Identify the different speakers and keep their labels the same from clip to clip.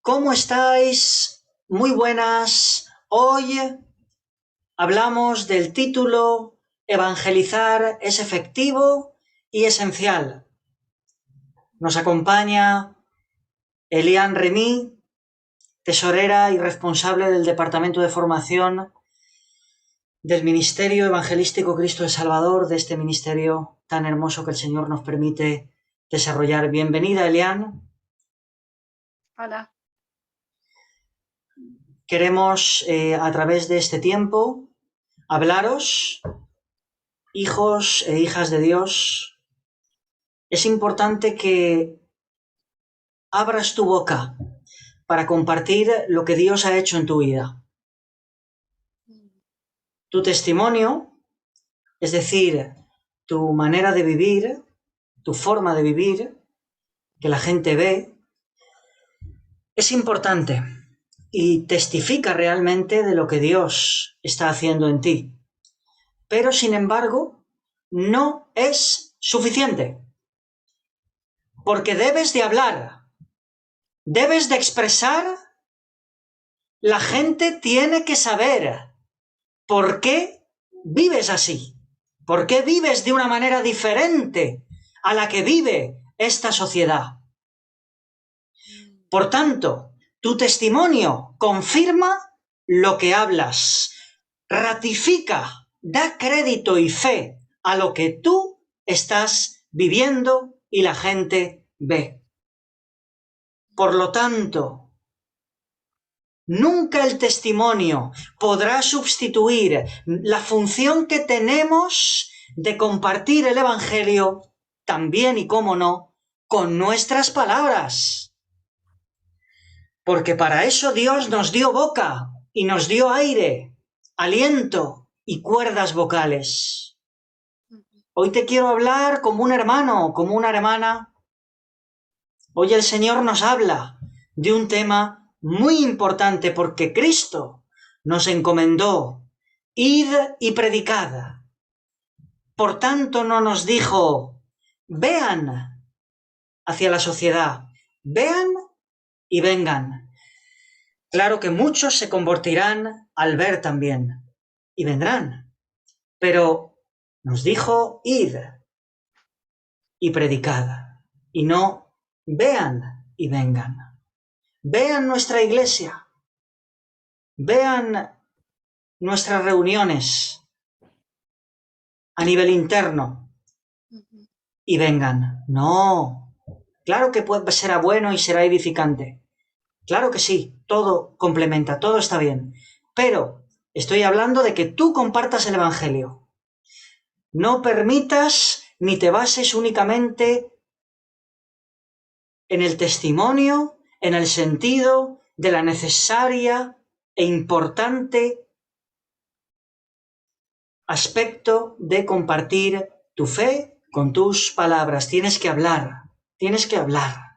Speaker 1: ¿Cómo estáis? Muy buenas. Hoy hablamos del título Evangelizar es efectivo y esencial. Nos acompaña Eliane Remy, tesorera y responsable del Departamento de Formación del Ministerio Evangelístico Cristo el Salvador, de este ministerio tan hermoso que el Señor nos permite desarrollar. Bienvenida, Eliane.
Speaker 2: Hola.
Speaker 1: Queremos, a través de este tiempo, hablaros, hijos e hijas de Dios. Es importante que abras tu boca para compartir lo que Dios ha hecho en tu vida. Tu testimonio, es decir, tu manera de vivir, tu forma de vivir, que la gente ve, es importante y testifica realmente de lo que Dios está haciendo en ti. Pero, sin embargo, no es suficiente, porque debes de hablar, debes de expresar. La gente tiene que saber por qué vives así, por qué vives de una manera diferente a la que vive esta sociedad. Por tanto, tu testimonio confirma lo que hablas, ratifica, da crédito y fe a lo que tú estás viviendo y la gente ve. Por lo tanto, nunca el testimonio podrá sustituir la función que tenemos de compartir el Evangelio, también y cómo no, con nuestras palabras. Porque para eso Dios nos dio boca y nos dio aire, aliento y cuerdas vocales. Hoy te quiero hablar como un hermano, como una hermana. Hoy el Señor nos habla de un tema muy importante porque Cristo nos encomendó: id y predicad. Por tanto, no nos dijo: vean hacia la sociedad, vean y vengan. Claro que muchos se convertirán al ver también y vendrán, pero nos dijo: id y predicad, y no vean y vengan. Vean nuestra iglesia, vean nuestras reuniones a nivel interno y vengan. No, claro que será bueno y será edificante. Claro que sí, todo complementa, todo está bien. Pero estoy hablando de que tú compartas el Evangelio. No permitas ni te bases únicamente en el testimonio, en el sentido de la necesaria e importante aspecto de compartir tu fe con tus palabras. Tienes que hablar, tienes que hablar.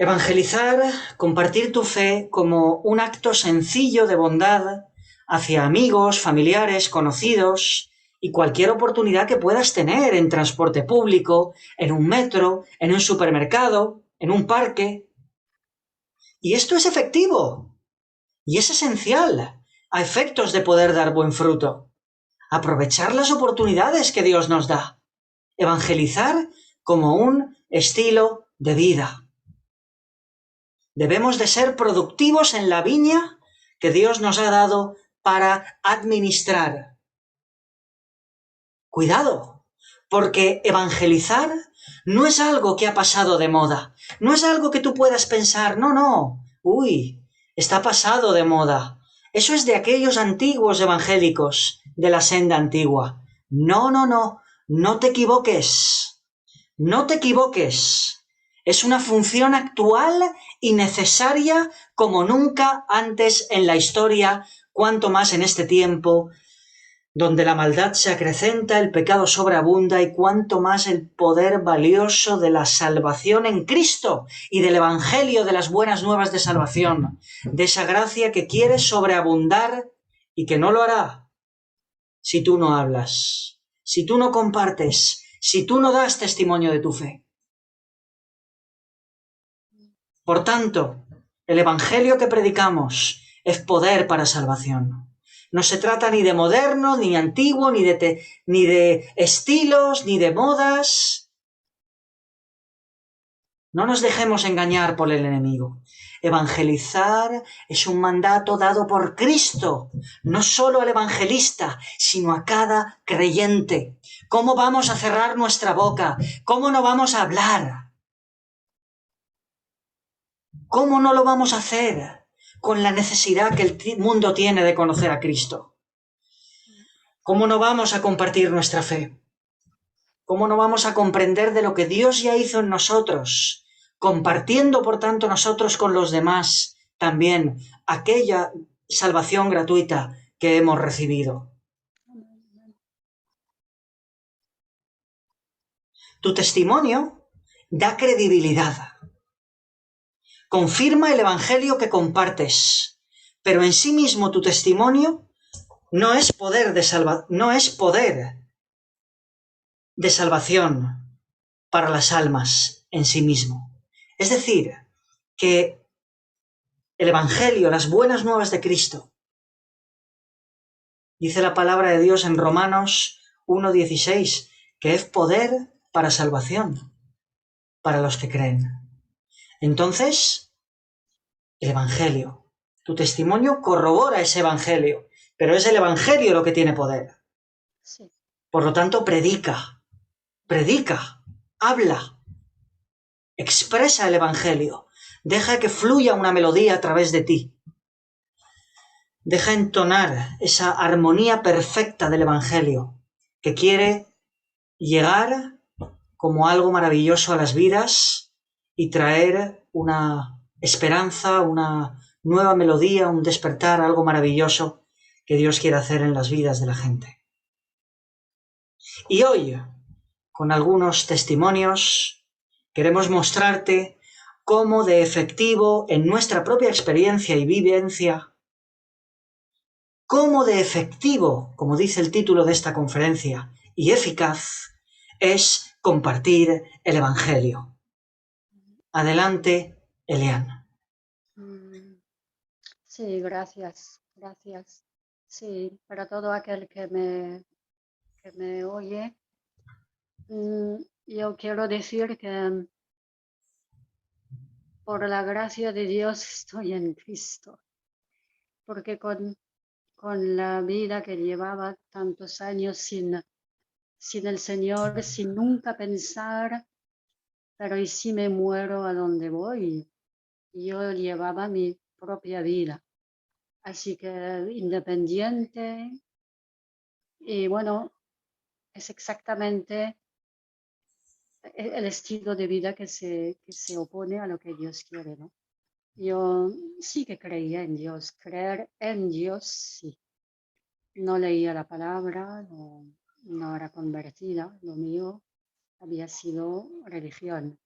Speaker 1: Evangelizar, compartir tu fe como un acto sencillo de bondad hacia amigos, familiares, conocidos y cualquier oportunidad que puedas tener en transporte público, en un metro, en un supermercado, en un parque. Y esto es efectivo y es esencial a efectos de poder dar buen fruto. Aprovechar las oportunidades que Dios nos da. Evangelizar como un estilo de vida. Debemos de ser productivos en la viña que Dios nos ha dado para administrar. Cuidado, porque evangelizar no es algo que ha pasado de moda, no es algo que tú puedas pensar, no, está pasado de moda. Eso es de aquellos antiguos evangélicos de la senda antigua. No te equivoques, no te equivoques. Es una función actual y necesaria como nunca antes en la historia, cuanto más en este tiempo, donde la maldad se acrecenta, el pecado sobreabunda y cuanto más el poder valioso de la salvación en Cristo y del Evangelio de las buenas nuevas de salvación, de esa gracia que quiere sobreabundar y que no lo hará si tú no hablas, si tú no compartes, si tú no das testimonio de tu fe. Por tanto, el evangelio que predicamos es poder para salvación. No se trata ni de moderno, ni antiguo, ni de estilos, ni de modas. No nos dejemos engañar por el enemigo. Evangelizar es un mandato dado por Cristo, no solo al evangelista, sino a cada creyente. ¿Cómo vamos a cerrar nuestra boca? ¿Cómo no vamos a hablar? ¿Cómo no lo vamos a hacer con la necesidad que el mundo tiene de conocer a Cristo? ¿Cómo no vamos a compartir nuestra fe? ¿Cómo no vamos a comprender de lo que Dios ya hizo en nosotros, compartiendo por tanto nosotros con los demás también aquella salvación gratuita que hemos recibido? Tu testimonio da credibilidad. Confirma el evangelio que compartes, pero en sí mismo tu testimonio no es poder de salvación para las almas en sí mismo. Es decir, que el evangelio, las buenas nuevas de Cristo, dice la palabra de Dios en Romanos 1:16, que es poder para salvación para los que creen. Entonces, el evangelio, tu testimonio corrobora ese evangelio, pero es el evangelio lo que tiene poder.
Speaker 2: Sí.
Speaker 1: Por lo tanto, predica, habla, expresa el evangelio, deja que fluya una melodía a través de ti. Deja entonar esa armonía perfecta del evangelio que quiere llegar como algo maravilloso a las vidas y traer una esperanza, una nueva melodía, un despertar, algo maravilloso que Dios quiere hacer en las vidas de la gente. Y hoy, con algunos testimonios, queremos mostrarte cómo de efectivo en nuestra propia experiencia y vivencia, cómo de efectivo, como dice el título de esta conferencia, y eficaz, es compartir el Evangelio. Adelante, Eliana.
Speaker 2: Sí, gracias. Sí, para todo aquel que me oye, yo quiero decir que por la gracia de Dios estoy en Cristo, porque con la vida que llevaba tantos años sin el Señor, sin nunca pensar, pero ¿y si me muero a dónde voy? Yo llevaba mi propia vida, así que independiente, y bueno, es exactamente el estilo de vida que se opone a lo que Dios quiere, ¿no? Yo sí que creía en Dios, creer en Dios sí. No leía la palabra, no era convertida, lo mío había sido religión.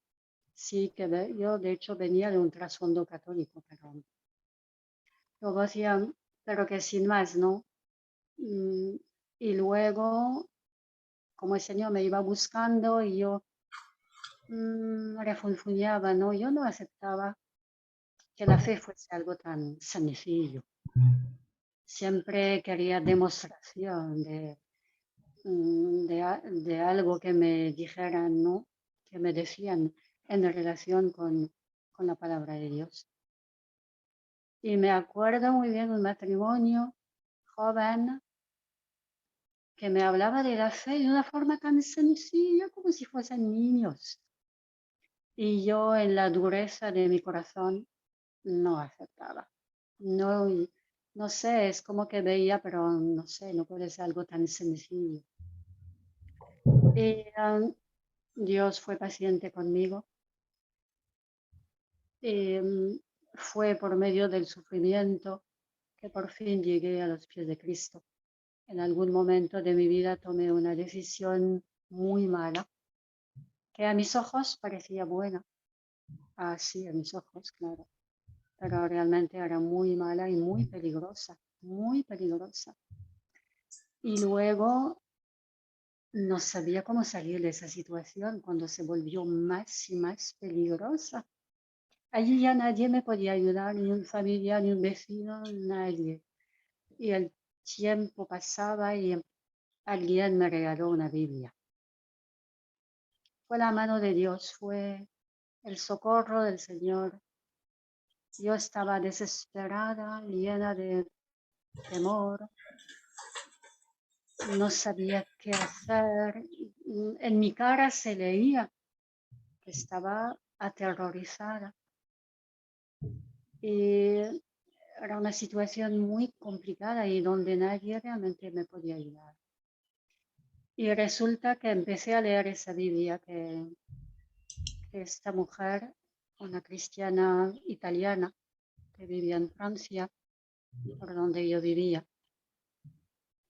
Speaker 2: Sí que yo de hecho venía de un trasfondo católico, pero luego hacía, pero que sin más, ¿no? Y luego, como el Señor me iba buscando y yo refunfuñaba, ¿no? Yo no aceptaba que la fe fuese algo tan sencillo. Siempre quería demostración de algo que me dijeran, ¿no? Que me decían en relación con la palabra de Dios. Y me acuerdo muy bien un matrimonio joven que me hablaba de la fe de una forma tan sencilla como si fuesen niños. Y yo en la dureza de mi corazón no aceptaba. No, no sé, es como que veía, pero no sé, no puede ser algo tan sencillo. Y Dios fue paciente conmigo. Y, fue por medio del sufrimiento que por fin llegué a los pies de Cristo. En algún momento de mi vida tomé una decisión muy mala, que a mis ojos parecía buena. Sí, a mis ojos, claro. Pero realmente era muy mala y muy peligrosa, muy peligrosa. Y luego no sabía cómo salir de esa situación cuando se volvió más y más peligrosa. allí ya nadie me podía ayudar, ni un familiar, ni un vecino, nadie. Y el tiempo pasaba y alguien me regaló una Biblia. Fue la mano de Dios, fue el socorro del Señor. Yo estaba desesperada, llena de temor, no sabía qué hacer. En mi cara se leía que estaba aterrorizada. Y era una situación muy complicada y donde nadie realmente me podía ayudar. Y resulta que empecé a leer esa Biblia que esta mujer, una cristiana italiana que vivía en Francia, por donde yo vivía,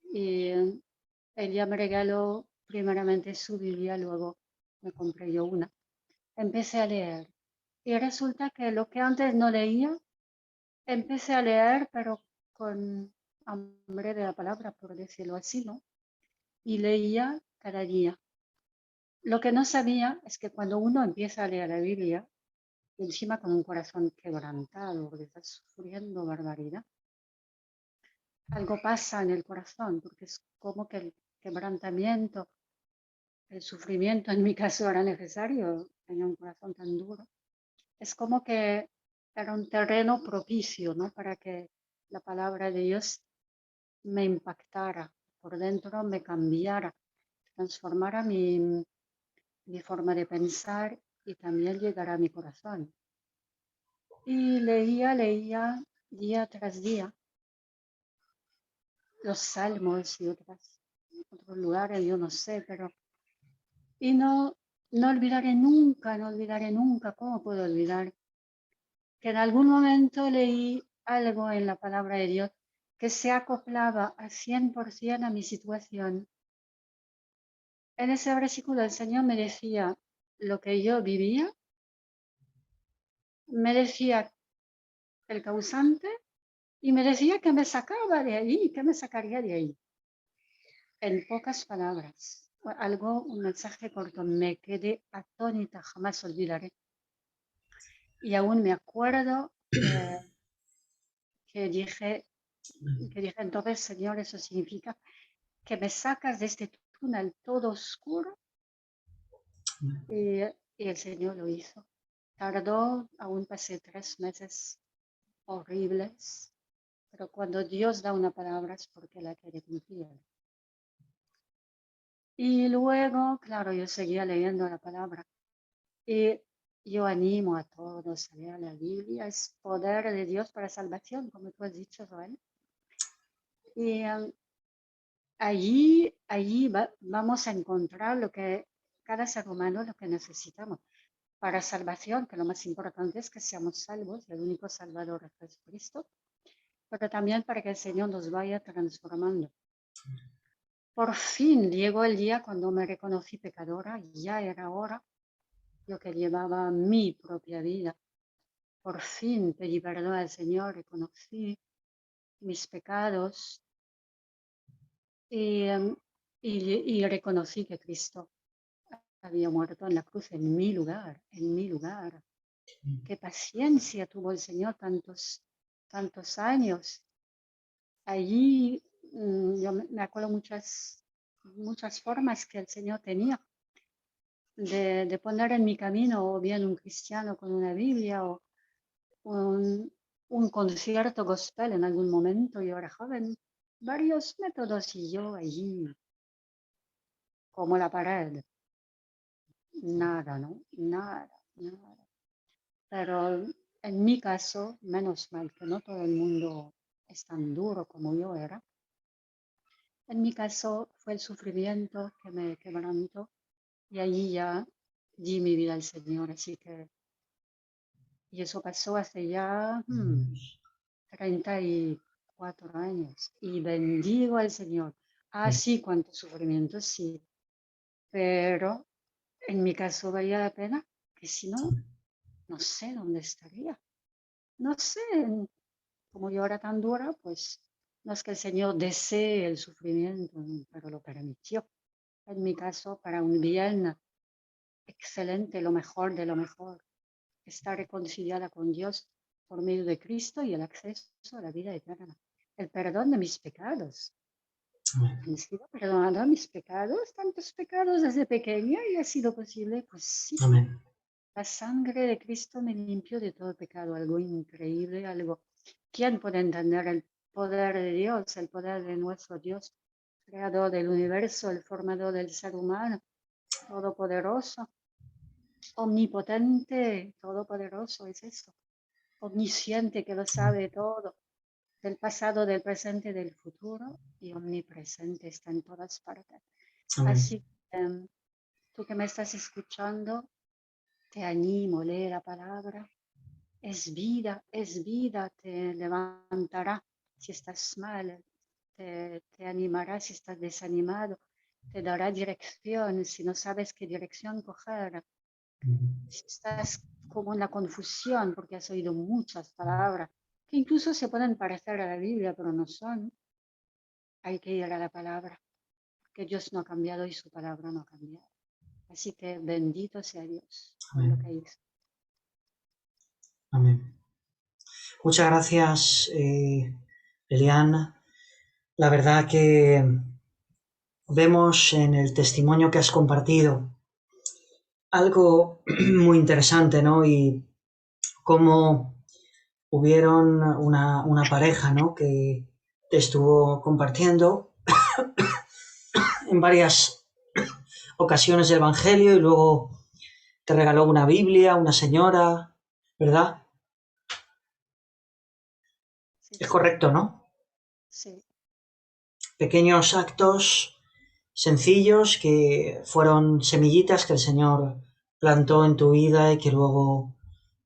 Speaker 2: y ella me regaló primeramente su Biblia, luego me compré yo una. Empecé a leer y resulta que lo que antes no leía, empecé a leer, pero con hambre de la palabra, por decirlo así, ¿no? Y leía cada día. Lo que no sabía es que cuando uno empieza a leer la Biblia, y encima con un corazón quebrantado, porque está sufriendo barbaridad, algo pasa en el corazón, porque es como que el quebrantamiento, el sufrimiento en mi caso era necesario, tenía un corazón tan duro. Es como que era un terreno propicio, ¿no? Para que la palabra de Dios me impactara por dentro, me cambiara, transformara mi forma de pensar y también llegara a mi corazón. Y leía día tras día los salmos y otros lugares, yo no sé, pero... Y no olvidaré nunca, ¿cómo puedo olvidar? Que en algún momento leí algo en la palabra de Dios que se acoplaba al 100% a mi situación. En ese versículo el Señor me decía lo que yo vivía, me decía el causante y me decía que me sacaba de ahí, que me sacaría de ahí. En pocas palabras, un mensaje corto, me quedé atónita, jamás olvidaré. Y aún me acuerdo que dije entonces, Señor, eso significa que me sacas de este túnel todo oscuro. Y el Señor lo hizo. Tardó, aún pasé 3 meses horribles, pero cuando Dios da una palabra es porque la quiere cumplir. Y luego, claro, yo seguía leyendo la palabra. Y yo animo a todos a leer la Biblia, es poder de Dios para salvación, como tú has dicho, Joel. Y allí vamos a encontrar lo que cada ser humano, lo que necesitamos para salvación, que lo más importante es que seamos salvos, el único salvador es Jesucristo, pero también para que el Señor nos vaya transformando. Por fin llegó el día cuando me reconocí pecadora, ya era hora, yo que llevaba mi propia vida. Por fin pedí perdón al Señor, reconocí mis pecados y, y reconocí que Cristo había muerto en la cruz en mi lugar, en mi lugar. Qué paciencia tuvo el Señor tantos años. Allí yo me acuerdo muchas formas que el Señor tenía de poner en mi camino, o bien un cristiano con una Biblia, o un concierto gospel en algún momento. Yo era joven, varios métodos y yo allí como la pared. Nada, ¿no? Nada. Pero en mi caso, menos mal que no todo el mundo es tan duro como yo era. En mi caso fue el sufrimiento que me quebrantó y allí ya di mi vida al Señor. Así que, y eso pasó hace ya 34 años. Y bendigo al Señor. Ah, sí, cuánto sufrimiento, sí. Pero en mi caso valía la pena, que si no, no sé dónde estaría. No sé, como yo era tan dura, pues no es que el Señor desee el sufrimiento, pero lo permitió. En mi caso, para un bien excelente, lo mejor de lo mejor. está reconciliada con Dios por medio de Cristo y el acceso a la vida eterna. El perdón de mis pecados. Han sido perdonados mis pecados, tantos pecados desde pequeña, y ha sido posible, pues sí.
Speaker 1: Amén.
Speaker 2: La sangre de Cristo me limpió de todo pecado, algo increíble, algo. ¿Quién puede entender el poder de Dios, el poder de nuestro Dios, creador del universo, el formador del ser humano, todopoderoso, omnipotente, todopoderoso es eso, omnisciente, que lo sabe todo, del pasado, del presente, del futuro, y omnipresente, está en todas partes.
Speaker 1: Amén.
Speaker 2: Así que tú que me estás escuchando, te animo, lee la palabra. Es vida, te levantará si estás mal, te animará si estás desanimado, te dará dirección si no sabes qué dirección coger, si estás como en la confusión porque has oído muchas palabras que incluso se pueden parecer a la Biblia, pero no son. Hay que ir a la palabra, porque Dios no ha cambiado y su palabra no ha cambiado. Así que bendito sea Dios por lo que hizo.
Speaker 1: Amén. Muchas gracias, Eliana. La verdad que vemos en el testimonio que has compartido algo muy interesante, ¿no? Y cómo hubieron una pareja, ¿no? Que te estuvo compartiendo en varias ocasiones el Evangelio y luego te regaló una Biblia, una señora, ¿verdad?
Speaker 2: Sí,
Speaker 1: Es
Speaker 2: sí,
Speaker 1: correcto, ¿no?
Speaker 2: sí.
Speaker 1: Pequeños actos sencillos que fueron semillitas que el Señor plantó en tu vida y que luego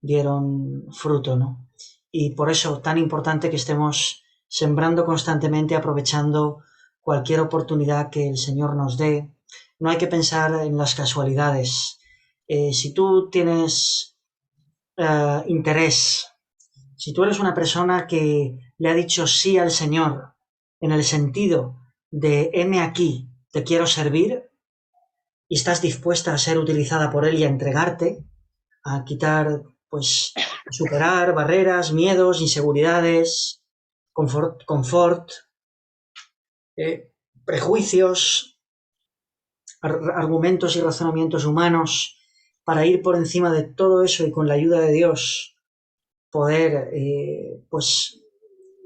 Speaker 1: dieron fruto, ¿no? Y por eso tan importante que estemos sembrando constantemente, aprovechando cualquier oportunidad que el Señor nos dé. No hay que pensar en las casualidades. Si tú tienes interés, si tú eres una persona que le ha dicho sí al Señor en el sentido de heme aquí, te quiero servir, y estás dispuesta a ser utilizada por Él y a entregarte, a quitar, pues, a superar barreras, miedos, inseguridades, confort, prejuicios, argumentos y razonamientos humanos, para ir por encima de todo eso y con la ayuda de Dios poder, pues,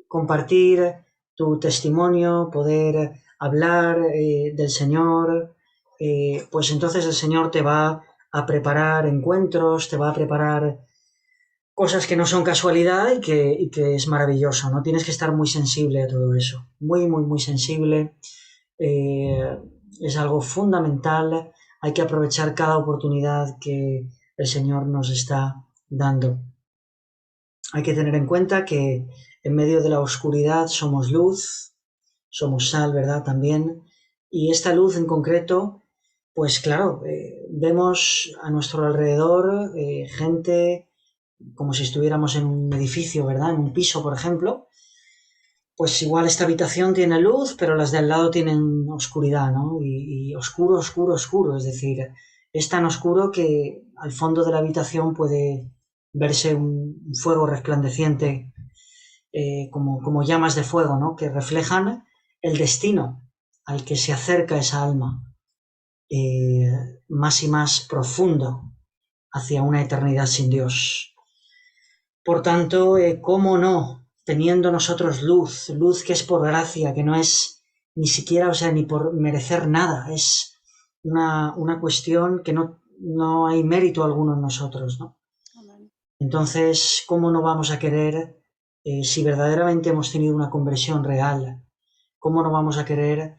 Speaker 1: compartir tu testimonio, poder hablar del Señor, pues entonces el Señor te va a preparar encuentros, te va a preparar cosas que no son casualidad y que es maravilloso, ¿no? Tienes que estar muy sensible a todo eso, muy, muy, muy sensible. Es algo fundamental, hay que aprovechar cada oportunidad que el Señor nos está dando. Hay que tener en cuenta que en medio de la oscuridad somos luz, somos sal, ¿verdad? También. Y esta luz en concreto, pues claro, vemos a nuestro alrededor gente como si estuviéramos en un edificio, ¿verdad? En un piso, por ejemplo. Pues igual esta habitación tiene luz, pero las de al lado tienen oscuridad, ¿no? Y oscuro, oscuro, oscuro. Es decir, es tan oscuro que al fondo de la habitación puede verse un fuego resplandeciente, como llamas de fuego, ¿no? Que reflejan el destino al que se acerca esa alma, más y más profundo hacia una eternidad sin Dios. Por tanto, ¿cómo no? Teniendo nosotros luz que es por gracia, que no es ni siquiera, o sea, ni por merecer nada, es una cuestión que no hay mérito alguno en nosotros, ¿no?
Speaker 2: Amén.
Speaker 1: Entonces, ¿cómo no vamos a querer, si verdaderamente hemos tenido una conversión real, cómo no vamos a querer,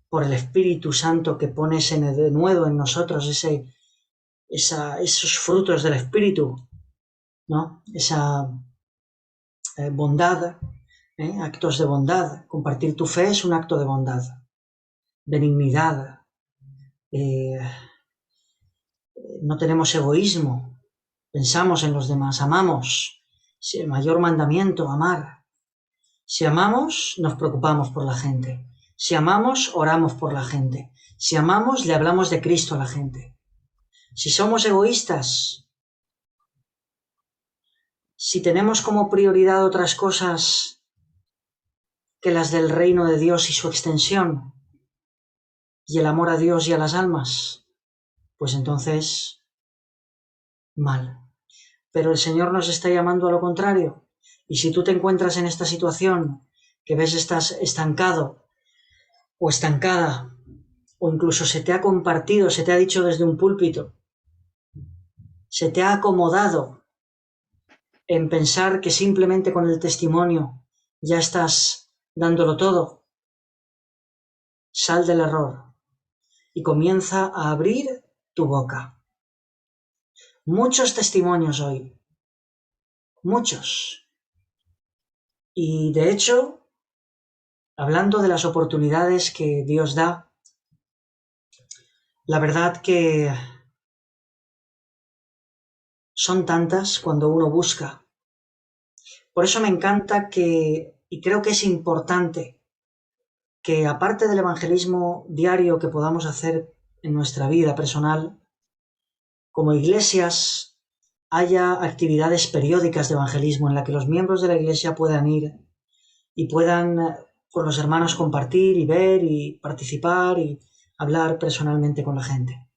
Speaker 1: por el Espíritu Santo que pones de nuevo en nosotros, esos frutos del Espíritu, ¿no? Esa bondad, actos de bondad. Compartir tu fe es un acto de bondad, benignidad. No tenemos egoísmo, pensamos en los demás, amamos. El mayor mandamiento, amar. Si amamos, nos preocupamos por la gente. Si amamos, oramos por la gente. Si amamos, le hablamos de Cristo a la gente. Si somos egoístas, si tenemos como prioridad otras cosas que las del reino de Dios y su extensión, y el amor a Dios y a las almas, pues entonces, mal. Pero el Señor nos está llamando a lo contrario. Y si tú te encuentras en esta situación, que ves estás estancado o estancada, o incluso se te ha compartido, se te ha dicho desde un púlpito, se te ha acomodado en pensar que simplemente con el testimonio ya estás dándolo todo, sal del error y comienza a abrir tu boca. Muchos testimonios hoy, muchos. Y de hecho, hablando de las oportunidades que Dios da, la verdad que son tantas cuando uno busca. Por eso me encanta y creo que es importante, que aparte del evangelismo diario que podamos hacer en nuestra vida personal, como iglesias haya actividades periódicas de evangelismo en la que los miembros de la iglesia puedan ir y puedan con los hermanos compartir y ver y participar y hablar personalmente con la gente.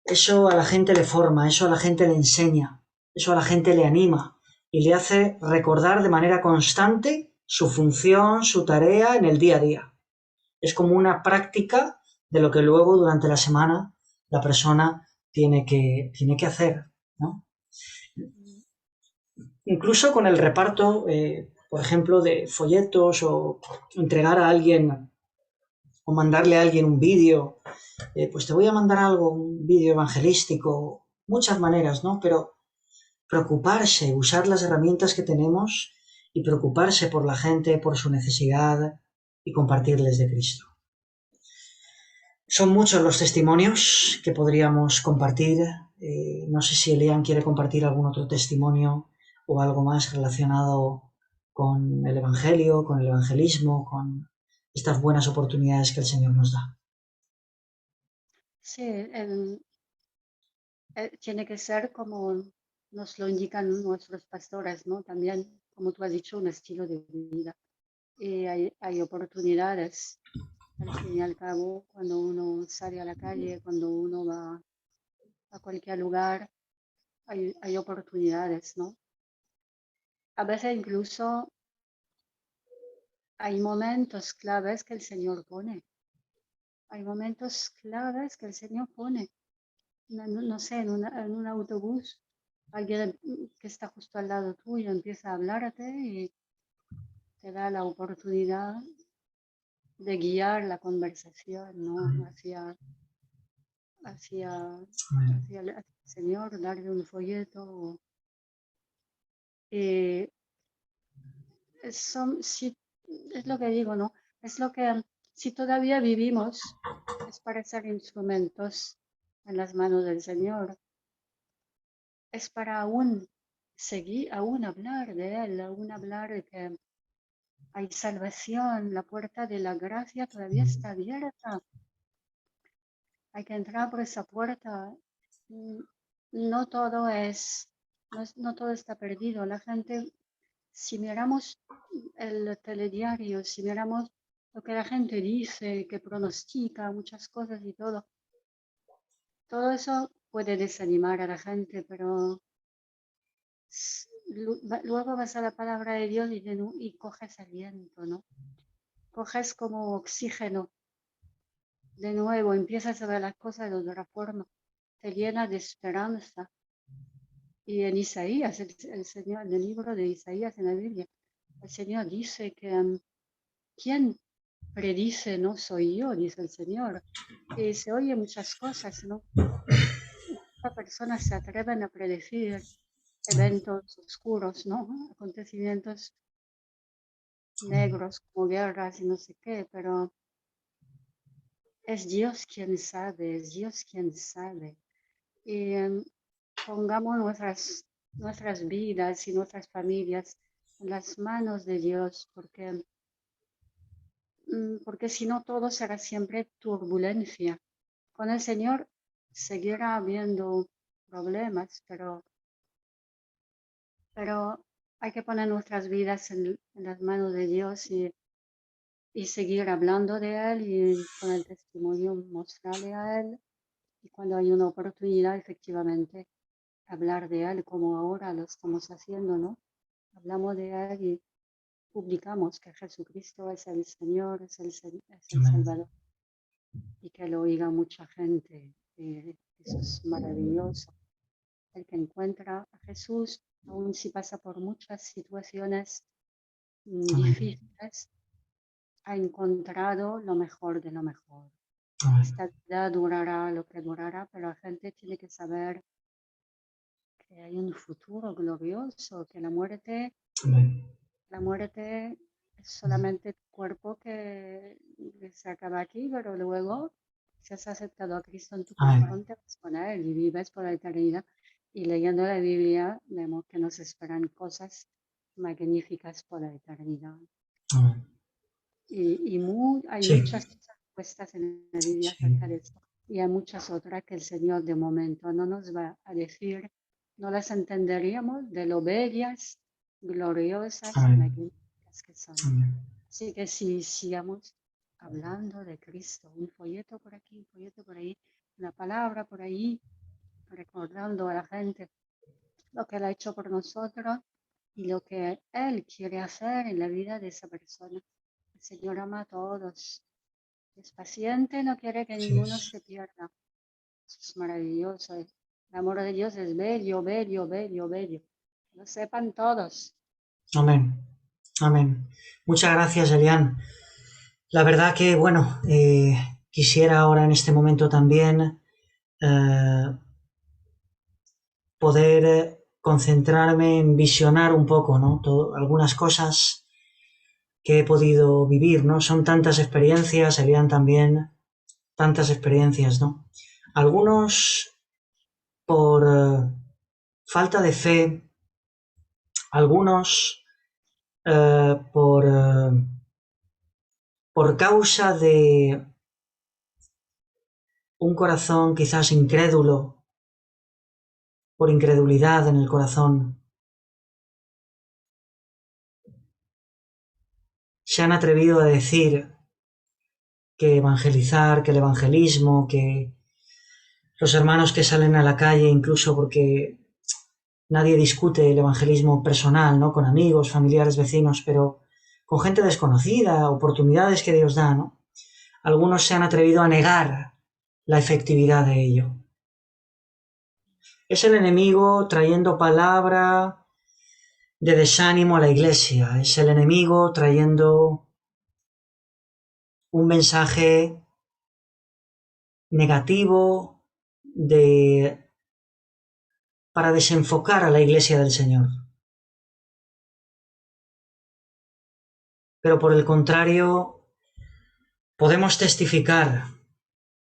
Speaker 1: Eso a la gente le forma, eso a la gente le enseña, eso a la gente le anima y le hace recordar de manera constante su función, su tarea en el día a día. Es como una práctica de lo que luego durante la semana la persona tiene que hacer, ¿no? Incluso con el reparto, por ejemplo, de folletos o entregar a alguien o mandarle a alguien un vídeo, pues te voy a mandar algo, un vídeo evangelístico, muchas maneras, ¿no? Pero preocuparse, usar las herramientas que tenemos y preocuparse por la gente, por su necesidad y compartirles de Cristo. Son muchos los testimonios que podríamos compartir. No sé si Elian quiere compartir algún otro testimonio o algo más relacionado con el Evangelio, con el evangelismo, con estas buenas oportunidades que el Señor nos da.
Speaker 2: Sí, tiene que ser como nos lo indican nuestros pastores, ¿no? También, como tú has dicho, un estilo de vida. Y hay oportunidades, al fin y al cabo, cuando uno sale a la calle, cuando uno va a cualquier lugar, hay oportunidades, ¿no? A veces incluso hay momentos claves que el Señor pone. Hay momentos claves que el Señor pone. No sé, en un autobús, alguien que está justo al lado tuyo empieza a hablarte y te da la oportunidad de guiar la conversación, ¿no? Hacia el Señor, darle un folleto. Sí, es lo que digo, ¿no? Es lo que, si todavía vivimos, es para ser instrumentos en las manos del Señor. Es para aún seguir, aún hablar de Él, aún hablar de que hay salvación, la puerta de la gracia todavía está abierta. Hay que entrar por esa puerta. No todo no todo está perdido. La gente, si miramos el telediario, si miramos lo que la gente dice, que pronostica muchas cosas y todo eso puede desanimar a la gente, pero luego vas a la palabra de Dios y coges aliento, ¿no? Coges como oxígeno. De nuevo, empiezas a ver las cosas de otra forma. Te llena de esperanza. Y en Isaías, el Señor, en el libro de Isaías en la Biblia, el Señor dice que ¿quién predice? No soy yo, dice el Señor. Y se oye muchas cosas, ¿no? Muchas personas se atreven a predecir eventos oscuros, ¿no? Acontecimientos negros como guerras y no sé qué, pero es Dios quien sabe, es Dios quien sabe. Y pongamos nuestras vidas y nuestras familias en las manos de Dios, porque si no todo será siempre turbulencia. Con el Señor seguirá habiendo problemas, pero pero hay que poner nuestras vidas en las manos de Dios y seguir hablando de Él y con el testimonio mostrarle a Él. Y cuando hay una oportunidad, efectivamente, hablar de Él como ahora lo estamos haciendo, ¿no? Hablamos de Él y publicamos que Jesucristo es el Señor, es el
Speaker 1: Amén.
Speaker 2: Salvador, y que lo oiga mucha gente. Eso es maravilloso. El que encuentra a Jesús, aun si pasa por muchas situaciones
Speaker 1: Amén.
Speaker 2: difíciles, ha encontrado lo mejor de lo mejor.
Speaker 1: Amén.
Speaker 2: Esta vida durará lo que durará, pero la gente tiene que saber que hay un futuro glorioso, que
Speaker 1: Amén.
Speaker 2: la muerte es solamente tu cuerpo que se acaba aquí, pero luego, si has aceptado a Cristo en tu
Speaker 1: Amén.
Speaker 2: corazón, te vas con Él y vives por la eternidad. Y leyendo la Biblia, vemos que nos esperan cosas magníficas por la eternidad.
Speaker 1: Amén.
Speaker 2: Hay
Speaker 1: Sí.
Speaker 2: muchas cosas puestas en la Biblia
Speaker 1: Sí.
Speaker 2: acerca de esto. Y hay muchas otras que el Señor de momento no nos va a decir, no las entenderíamos de lo bellas, gloriosas y
Speaker 1: Amén.
Speaker 2: magníficas que son.
Speaker 1: Amén.
Speaker 2: Así que si sigamos hablando de Cristo, un folleto por aquí, un folleto por ahí, una palabra por ahí, recordando a la gente lo que Él ha hecho por nosotros y lo que Él quiere hacer en la vida de esa persona. El Señor ama a todos. Es paciente, no quiere que ninguno se pierda. Eso es maravilloso. El amor de Dios es bello, bello, bello, bello. Que lo sepan todos.
Speaker 1: Amén. Amén. Muchas gracias, Elian. La verdad que, bueno, quisiera ahora en este momento también poder concentrarme en visionar un poco, ¿no? Algunas cosas que he podido vivir, ¿no? Son tantas experiencias, Elian también, tantas experiencias, ¿no? Algunos por falta de fe, algunos por causa de un corazón quizás incrédulo, por incredulidad en el corazón, se han atrevido a decir que evangelizar, que el evangelismo, que los hermanos que salen a la calle, incluso porque nadie discute el evangelismo personal, ¿no? Con amigos, familiares, vecinos, pero con gente desconocida, oportunidades que Dios da, ¿no? Algunos se han atrevido a negar la efectividad de ello. Es el enemigo trayendo palabra de desánimo a la iglesia, es el enemigo trayendo un mensaje negativo para desenfocar a la iglesia del Señor. Pero por el contrario, podemos testificar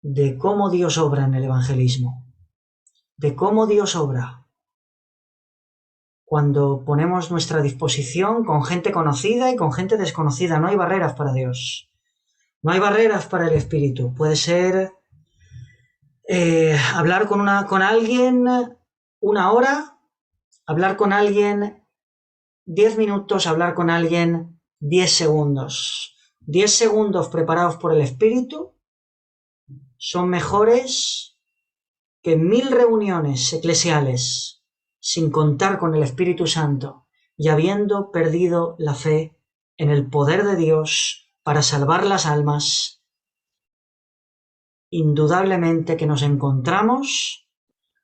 Speaker 1: de cómo Dios obra en el evangelismo, de cómo Dios obra cuando ponemos nuestra disposición con gente conocida y con gente desconocida. No hay barreras para Dios, no hay barreras para el Espíritu. Puede ser hablar con alguien una hora, hablar con alguien 10 minutos, hablar con alguien 10 segundos. 10 segundos preparados por el Espíritu son mejores que 1000 reuniones eclesiales sin contar con el Espíritu Santo y habiendo perdido la fe en el poder de Dios para salvar las almas. Indudablemente que nos encontramos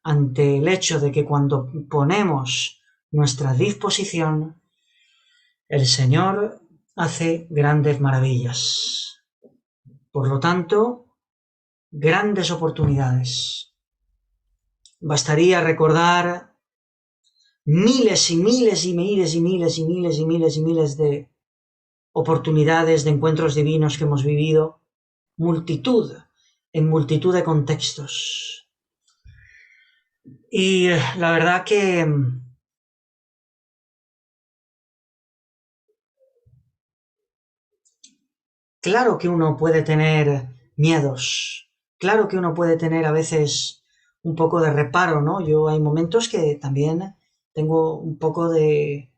Speaker 1: ante el hecho de que cuando ponemos nuestra disposición, el Señor hace grandes maravillas. Por lo tanto, grandes oportunidades. Bastaría recordar miles y miles y miles y miles y miles y miles y miles de oportunidades de encuentros divinos que hemos vivido, en multitud de contextos. Y la verdad que claro que uno puede tener miedos, claro que uno puede tener a veces un poco de reparo, ¿no? Yo hay momentos que también tengo un poco de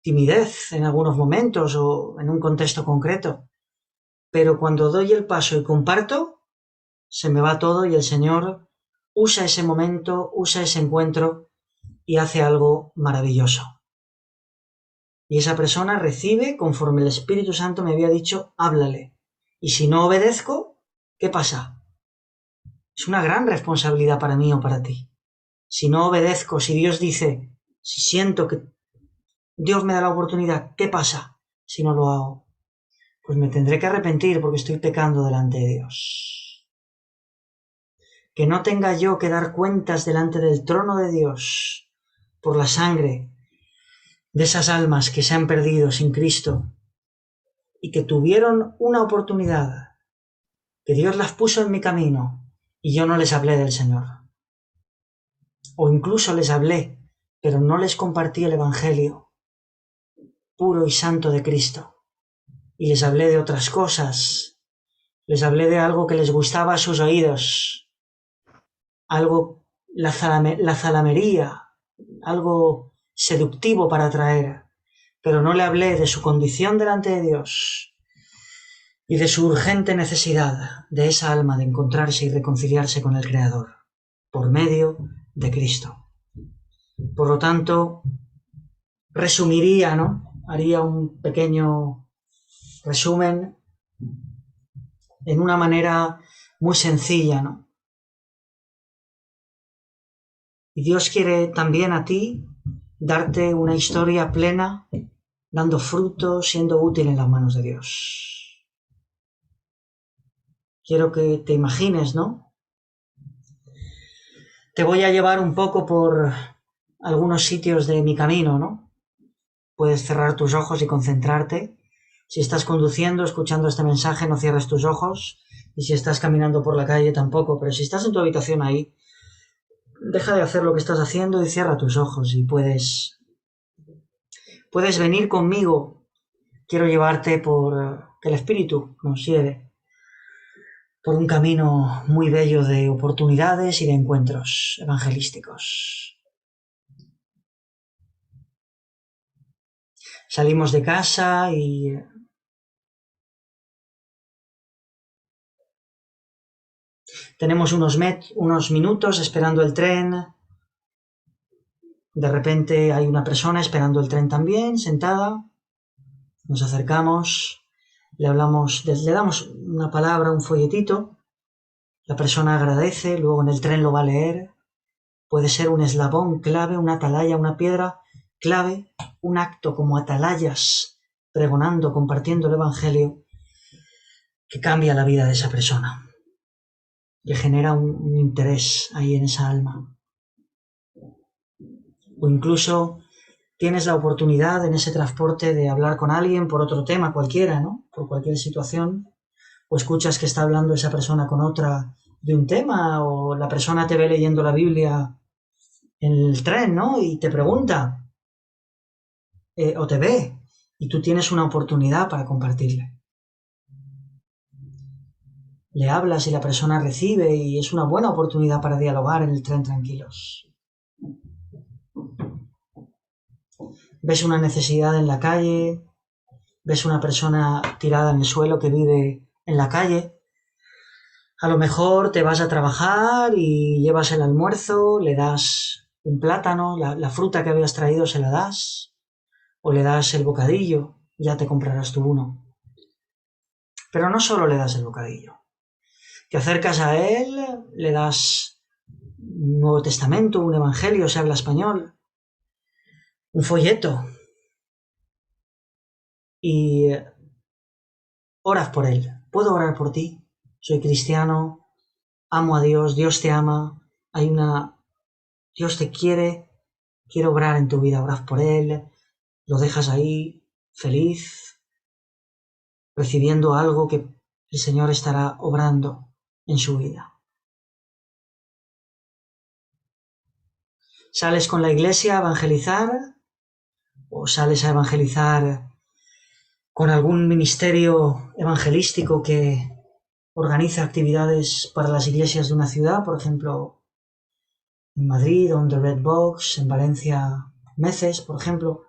Speaker 1: timidez en algunos momentos o en un contexto concreto, pero cuando doy el paso y comparto, se me va todo y el Señor usa ese momento, usa ese encuentro y hace algo maravilloso. Y esa persona recibe conforme el Espíritu Santo me había dicho, háblale. Y si no obedezco, ¿qué pasa? Es una gran responsabilidad para mí o para ti. Si no obedezco, si Dios dice, si siento que Dios me da la oportunidad, ¿qué pasa si no lo hago? Pues me tendré que arrepentir porque estoy pecando delante de Dios. Que no tenga yo que dar cuentas delante del trono de Dios por la sangre de esas almas que se han perdido sin Cristo y que tuvieron una oportunidad, que Dios las puso en mi camino y yo no les hablé del Señor. O incluso les hablé, pero no les compartí el Evangelio puro y santo de Cristo. Y les hablé de otras cosas, les hablé de algo que les gustaba a sus oídos, algo, la zalamería, algo seductivo para atraer, pero no le hablé de su condición delante de Dios y de su urgente necesidad de esa alma de encontrarse y reconciliarse con el Creador por medio de Cristo. Por lo tanto, resumiría, ¿no? Haría un pequeño resumen en una manera muy sencilla, ¿no? Y Dios quiere también a ti darte una historia plena, dando fruto, siendo útil en las manos de Dios. Quiero que te imagines, ¿no? Te voy a llevar un poco por algunos sitios de mi camino, ¿no? Puedes cerrar tus ojos y concentrarte. Si estás conduciendo, escuchando este mensaje, no cierres tus ojos. Y si estás caminando por la calle, tampoco. Pero si estás en tu habitación ahí, deja de hacer lo que estás haciendo y cierra tus ojos y puedes venir conmigo. Quiero llevarte por que el Espíritu nos lleve por un camino muy bello de oportunidades y de encuentros evangelísticos. Salimos de casa y tenemos unos minutos esperando el tren. De repente hay una persona esperando el tren también, sentada. Nos acercamos, le damos una palabra, un folletito. La persona agradece, luego en el tren lo va a leer. Puede ser un eslabón clave, una atalaya, una piedra clave, un acto como atalayas, pregonando, compartiendo el Evangelio, que cambia la vida de esa persona, que genera un interés ahí en esa alma. O incluso tienes la oportunidad en ese transporte de hablar con alguien por otro tema cualquiera, ¿no? Por cualquier situación, o escuchas que está hablando esa persona con otra de un tema, o la persona te ve leyendo la Biblia en el tren, ¿no? Y te pregunta, o te ve, y tú tienes una oportunidad para compartirle. Le hablas y la persona recibe y es una buena oportunidad para dialogar en el tren tranquilos. Ves una necesidad en la calle, ves una persona tirada en el suelo que vive en la calle. A lo mejor te vas a trabajar y llevas el almuerzo, le das un plátano, la fruta que habías traído se la das, o le das el bocadillo, ya te comprarás tú uno. Pero no solo le das el bocadillo. Te acercas a él, le das un Nuevo Testamento, un Evangelio, se habla español, un folleto, y oras por él. ¿Puedo orar por ti? Soy cristiano, amo a Dios, Dios te ama, Dios te quiere, quiero obrar en tu vida, oras por él, lo dejas ahí feliz, recibiendo algo que el Señor estará obrando en su vida. ¿Sales con la iglesia a evangelizar? ¿O sales a evangelizar con algún ministerio evangelístico que organiza actividades para las iglesias de una ciudad? Por ejemplo, en Madrid, on the Red Box, en Valencia, Meces, por ejemplo.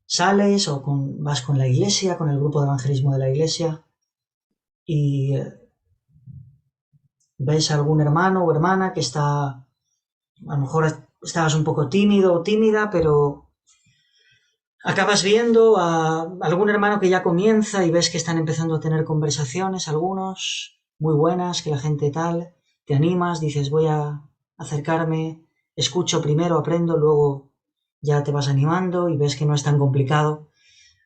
Speaker 1: Sales o vas con la iglesia, con el grupo de evangelismo de la iglesia, y ves a algún hermano o hermana que está, a lo mejor estabas un poco tímido o tímida, pero acabas viendo a algún hermano que ya comienza y ves que están empezando a tener conversaciones, algunos muy buenas, que la gente tal, te animas, dices voy a acercarme, escucho primero, aprendo, luego ya te vas animando y ves que no es tan complicado,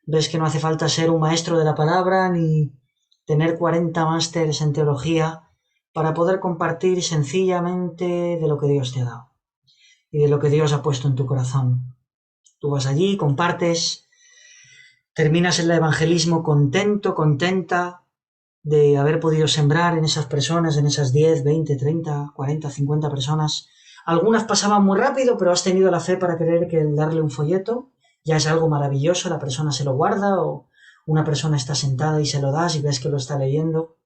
Speaker 1: ves que no hace falta ser un maestro de la palabra ni tener 40 másteres en teología para poder compartir sencillamente de lo que Dios te ha dado y de lo que Dios ha puesto en tu corazón. Tú vas allí, compartes, terminas el evangelismo contento, contenta de haber podido sembrar en esas personas, en esas 10, 20, 30, 40, 50 personas. Algunas pasaban muy rápido, pero has tenido la fe para creer que el darle un folleto ya es algo maravilloso, la persona se lo guarda o una persona está sentada y se lo das y ves que lo está leyendo.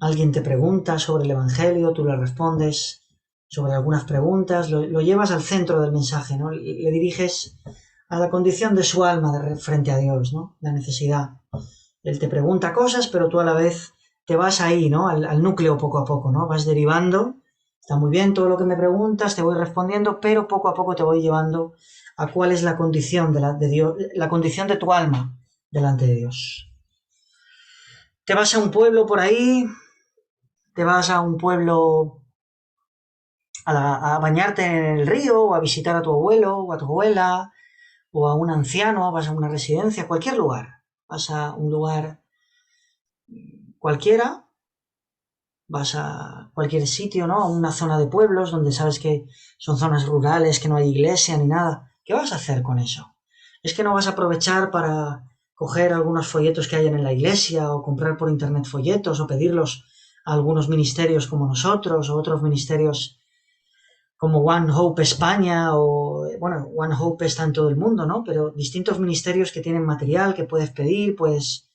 Speaker 1: Alguien te pregunta sobre el evangelio, tú le respondes sobre algunas preguntas, lo llevas al centro del mensaje, ¿no? Le diriges a la condición de su alma frente a Dios, ¿no? La necesidad. Él te pregunta cosas, pero tú a la vez te vas ahí, ¿no? Al núcleo poco a poco, ¿no? Vas derivando. Está muy bien todo lo que me preguntas, te voy respondiendo, pero poco a poco te voy llevando a cuál es la condición de Dios, la condición de tu alma delante de Dios. Te vas a un pueblo por ahí, te vas a un pueblo a bañarte en el río, o a visitar a tu abuelo o a tu abuela, o a un anciano, vas a una residencia, cualquier lugar. Vas a un lugar cualquiera, vas a cualquier sitio, ¿no? A una zona de pueblos donde sabes que son zonas rurales, que no hay iglesia ni nada. ¿Qué vas a hacer con eso? Es que no vas a aprovechar para coger algunos folletos que hayan en la iglesia o comprar por internet folletos o pedirlos a algunos ministerios como nosotros o otros ministerios como One Hope España o, bueno, One Hope está en todo el mundo, ¿no? Pero distintos ministerios que tienen material que puedes pedir, puedes,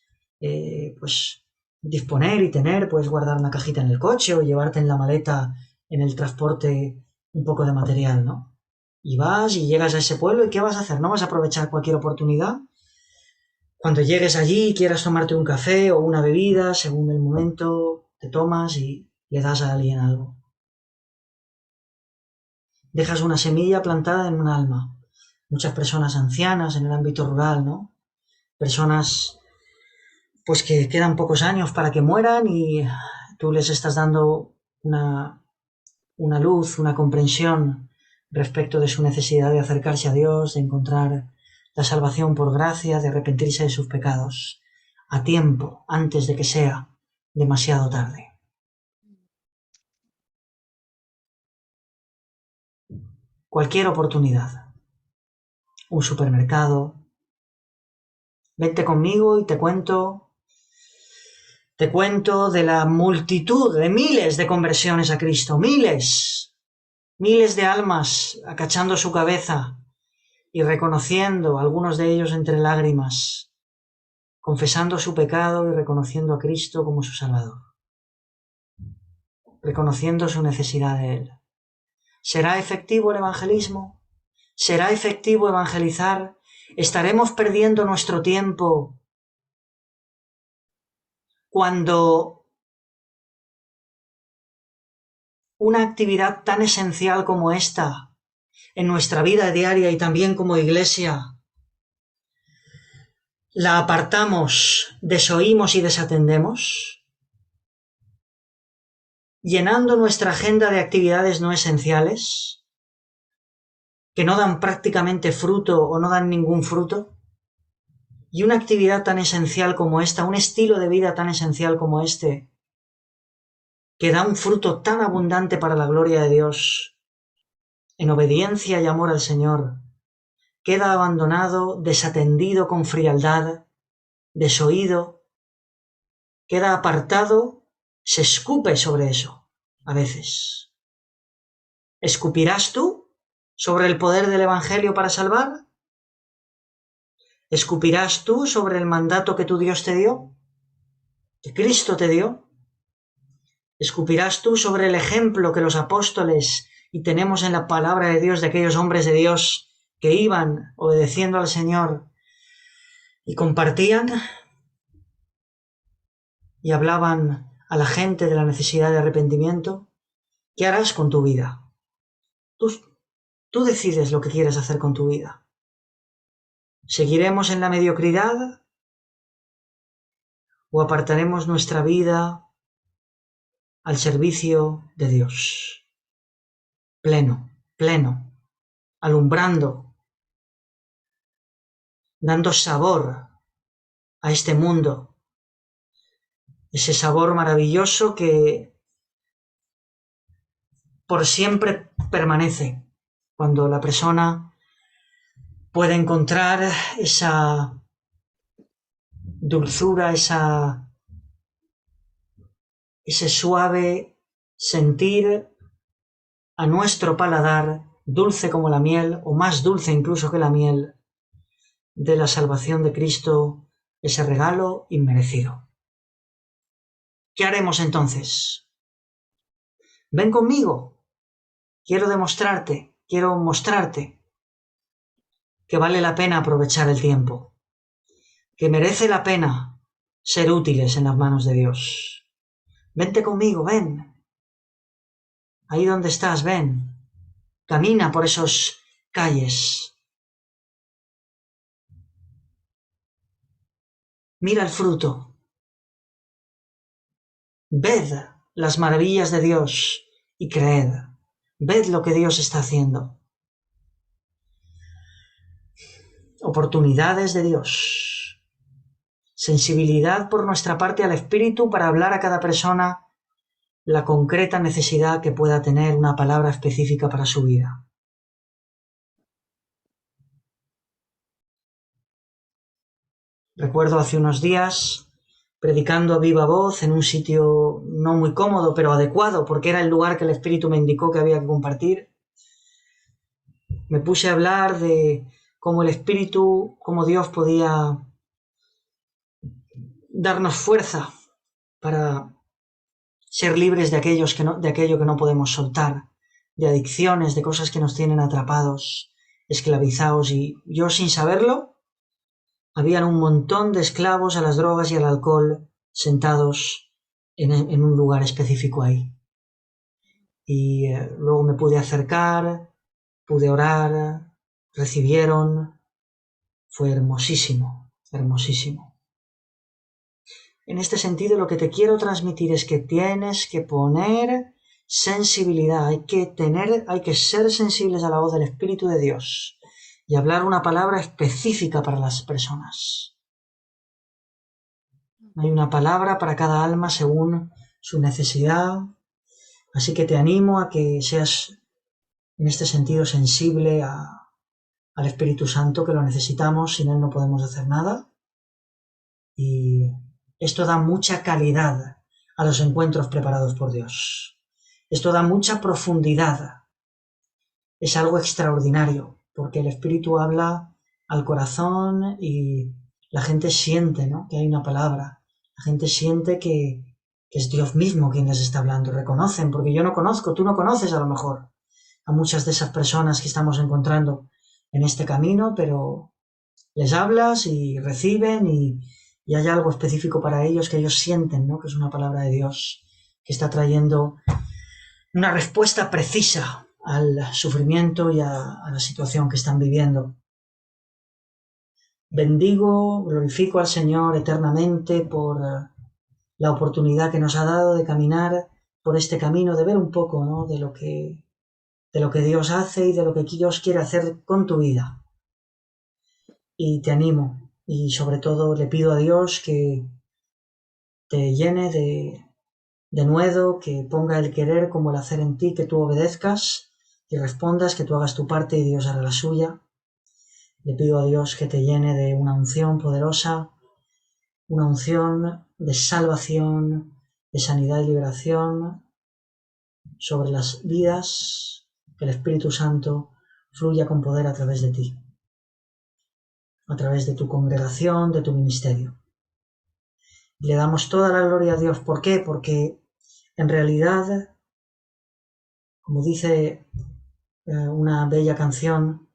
Speaker 1: pues, disponer y tener, puedes guardar una cajita en el coche o llevarte en la maleta en el transporte un poco de material, ¿no? Y vas y llegas a ese pueblo y ¿qué vas a hacer? ¿No vas a aprovechar cualquier oportunidad? Cuando llegues allí y quieras tomarte un café o una bebida, según el momento, te tomas y le das a alguien algo. Dejas una semilla plantada en un alma. Muchas personas ancianas en el ámbito rural, ¿no? Personas, pues que quedan pocos años para que mueran y tú les estás dando una luz, una comprensión respecto de su necesidad de acercarse a Dios, de encontrar la salvación por gracia, de arrepentirse de sus pecados, a tiempo, antes de que sea demasiado tarde. Cualquier oportunidad. Un supermercado. Vente conmigo y te cuento de la multitud, de miles de conversiones a Cristo, miles de almas acachando su cabeza y reconociendo, algunos de ellos entre lágrimas, confesando su pecado y reconociendo a Cristo como su Salvador, reconociendo su necesidad de Él. ¿Será efectivo el evangelismo? ¿Será efectivo evangelizar? ¿Estaremos perdiendo nuestro tiempo cuando una actividad tan esencial como esta en nuestra vida diaria y también como iglesia la apartamos, desoímos y desatendemos, llenando nuestra agenda de actividades no esenciales que no dan prácticamente fruto o no dan ningún fruto? Y una actividad tan esencial como esta, un estilo de vida tan esencial como este, que da un fruto tan abundante para la gloria de Dios, en obediencia y amor al Señor, queda abandonado, desatendido con frialdad, desoído, queda apartado, se escupe sobre eso, a veces. ¿Escupirás tú sobre el poder del Evangelio para salvar? ¿Escupirás tú sobre el mandato que tu Dios te dio? ¿Que Cristo te dio? Escupirás tú sobre el ejemplo que los apóstoles y tenemos en la palabra de Dios de aquellos hombres de Dios que iban obedeciendo al Señor y compartían y hablaban a la gente de la necesidad de arrepentimiento. ¿Qué harás con tu vida? Tú decides lo que quieres hacer con tu vida. ¿Seguiremos en la mediocridad o apartaremos nuestra vida al servicio de Dios? Pleno, alumbrando, dando sabor a este mundo, ese sabor maravilloso que por siempre permanece cuando la persona puede encontrar esa dulzura, ese suave sentir a nuestro paladar, dulce como la miel, o más dulce incluso que la miel, de la salvación de Cristo, ese regalo inmerecido. ¿Qué haremos entonces? Ven conmigo. Quiero mostrarte que vale la pena aprovechar el tiempo, que merece la pena ser útiles en las manos de Dios. Vente conmigo, ven. Ahí donde estás, ven. Camina por esos calles. Mira el fruto. Ved las maravillas de Dios y creed. Ved lo que Dios está haciendo. Oportunidades de Dios. Sensibilidad por nuestra parte al Espíritu para hablar a cada persona la concreta necesidad que pueda tener una palabra específica para su vida. Recuerdo hace unos días predicando a viva voz en un sitio no muy cómodo, pero adecuado, porque era el lugar que el Espíritu me indicó que había que compartir. Me puse a hablar de cómo el Espíritu, cómo Dios podía darnos fuerza para ser libres de aquello que no podemos soltar, de adicciones, de cosas que nos tienen atrapados, esclavizados, y yo sin saberlo, habían un montón de esclavos a las drogas y al alcohol sentados en un lugar específico ahí. Y luego me pude acercar, pude orar, recibieron, fue hermosísimo, hermosísimo. En este sentido, lo que te quiero transmitir es que tienes que poner sensibilidad, hay que ser sensibles a la voz del Espíritu de Dios y hablar una palabra específica para las personas. Hay una palabra para cada alma según su necesidad, así que te animo a que seas en este sentido sensible al Espíritu Santo, que lo necesitamos, sin él no podemos hacer nada. Y esto da mucha calidad a los encuentros preparados por Dios. Esto da mucha profundidad. Es algo extraordinario, porque el Espíritu habla al corazón y la gente siente, ¿no?, que hay una palabra. La gente siente que es Dios mismo quien les está hablando. Reconocen, porque yo no conozco, tú no conoces a lo mejor a muchas de esas personas que estamos encontrando en este camino, pero les hablas y reciben y hay algo específico para ellos que ellos sienten, ¿no?, que es una palabra de Dios que está trayendo una respuesta precisa al sufrimiento y a la situación que están viviendo. Bendigo, glorifico al Señor eternamente por la oportunidad que nos ha dado de caminar por este camino, de ver un poco, ¿no?, de lo que Dios hace y de lo que Dios quiere hacer con tu vida. Y te animo, y sobre todo le pido a Dios que te llene de nuevo, que ponga el querer como el hacer en ti, que tú obedezcas y respondas, que tú hagas tu parte y Dios hará la suya. Le pido a Dios que te llene de una unción poderosa, una unción de salvación, de sanidad y liberación sobre las vidas, que el Espíritu Santo fluya con poder a través de ti, a través de tu congregación, de tu ministerio. Le damos toda la gloria a Dios. ¿Por qué? Porque En realidad, como dice una bella canción,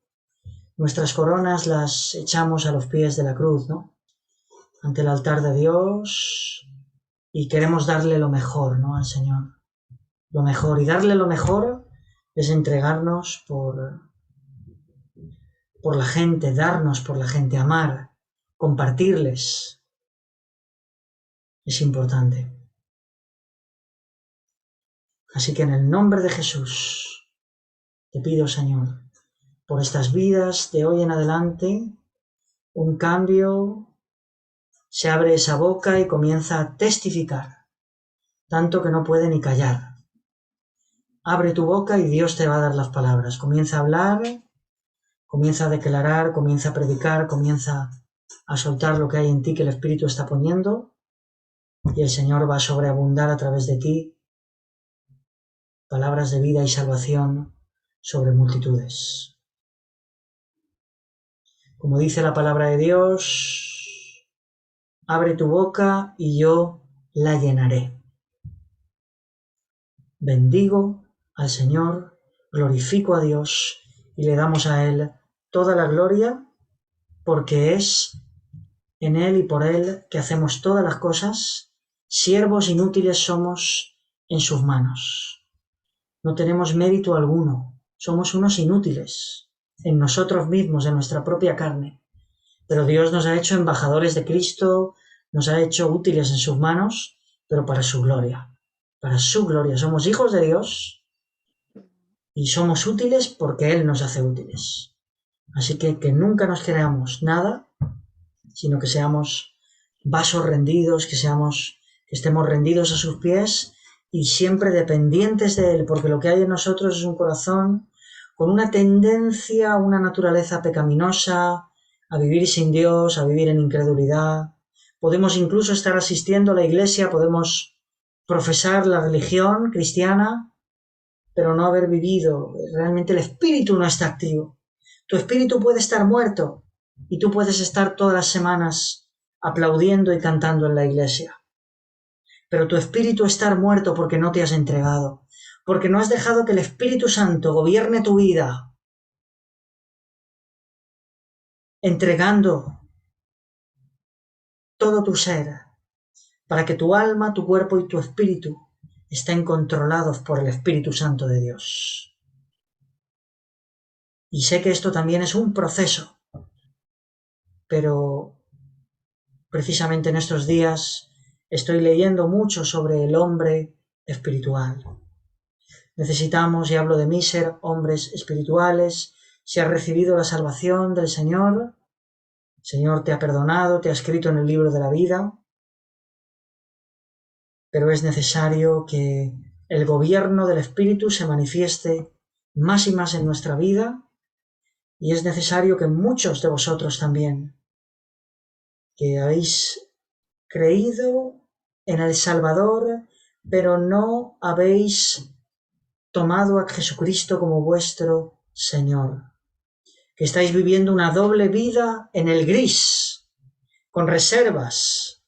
Speaker 1: nuestras coronas las echamos a los pies de la cruz, ¿no? Ante el altar de Dios, y queremos darle lo mejor, ¿no? Al Señor. Lo mejor. Y darle lo mejor es entregarnos por la gente, darnos por la gente, amar, compartirles. Es importante. Así que en el nombre de Jesús te pido, Señor, por estas vidas de hoy en adelante, un cambio, se abre esa boca y comienza a testificar, tanto que no puede ni callar. Abre tu boca y Dios te va a dar las palabras. Comienza a hablar, comienza a declarar, comienza a predicar, comienza a soltar lo que hay en ti que el Espíritu está poniendo, y el Señor va a sobreabundar a través de ti palabras de vida y salvación sobre multitudes. Como dice la palabra de Dios, abre tu boca y yo la llenaré. Bendigo al Señor, glorifico a Dios y le damos a Él toda la gloria, porque es en Él y por Él que hacemos todas las cosas. Siervos inútiles somos en sus manos. No tenemos mérito alguno, somos unos inútiles en nosotros mismos, en nuestra propia carne. Pero Dios nos ha hecho embajadores de Cristo, nos ha hecho útiles en sus manos, pero para su gloria. Para su gloria. Somos hijos de Dios y somos útiles porque Él nos hace útiles. Así que nunca nos creamos nada, sino que seamos vasos rendidos, que estemos rendidos a sus pies y siempre dependientes de Él, porque lo que hay en nosotros es un corazón con una tendencia, una naturaleza pecaminosa, a vivir sin Dios, a vivir en incredulidad. Podemos incluso estar asistiendo a la iglesia, podemos profesar la religión cristiana, pero no haber vivido. Realmente el espíritu no está activo. Tu espíritu puede estar muerto y tú puedes estar todas las semanas aplaudiendo y cantando en la iglesia. Pero tu espíritu está muerto porque no te has entregado, porque no has dejado que el Espíritu Santo gobierne tu vida, entregando todo tu ser, para que tu alma, tu cuerpo y tu espíritu estén controlados por el Espíritu Santo de Dios. Y sé que esto también es un proceso, pero precisamente en estos días estoy leyendo mucho sobre el hombre espiritual. Necesitamos, y hablo de mí, ser hombres espirituales. Si has recibido la salvación del Señor, el Señor te ha perdonado, te ha escrito en el libro de la vida, pero es necesario que el gobierno del Espíritu se manifieste más y más en nuestra vida, y es necesario que muchos de vosotros también, que habéis creído en el Salvador, pero no habéis tomado a Jesucristo como vuestro Señor, que estáis viviendo una doble vida en el gris, con reservas,